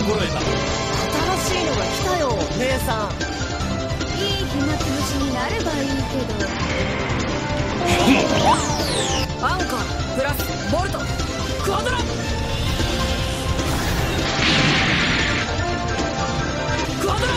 心得た。新しいのが来たよ姉さん。いい暇つぶしになればいいけど。アンカープラスボルトクアドラクアドラ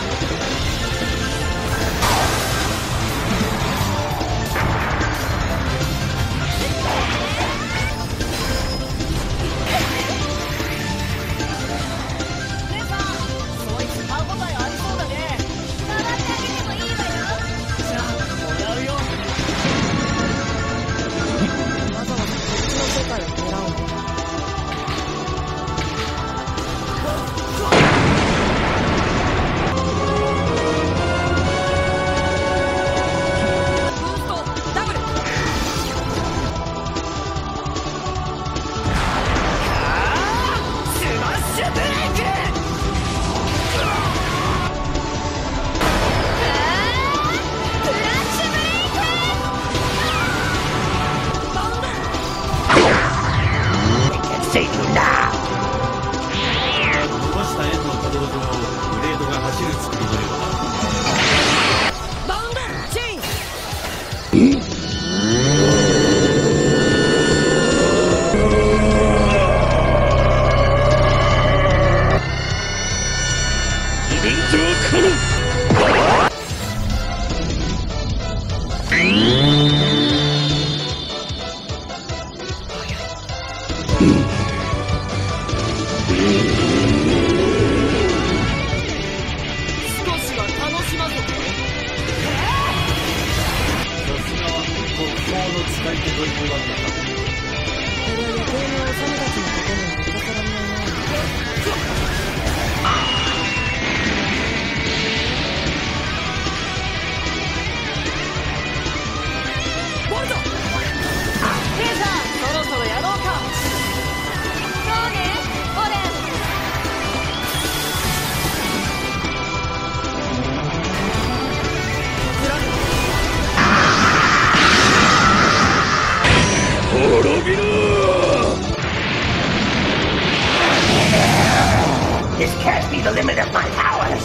This can't be the limit of my powers!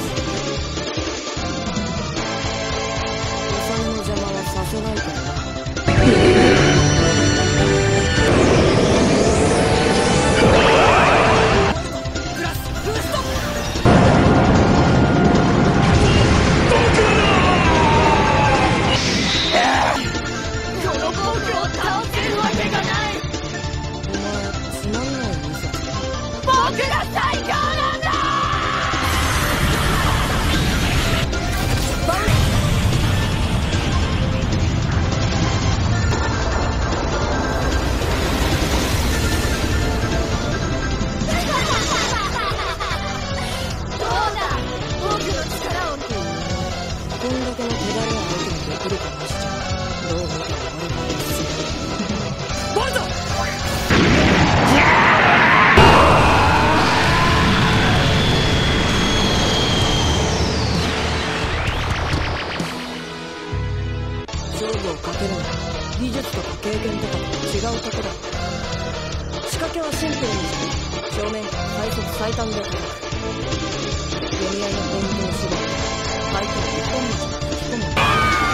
その邪魔はさせないからな。勝負をかけるのは技術とか経験とかと違うとこだ。仕掛けはシンプルにして正面から最速最短で叩く。読み合いのポイントを絞って相手を一本道に引き込む。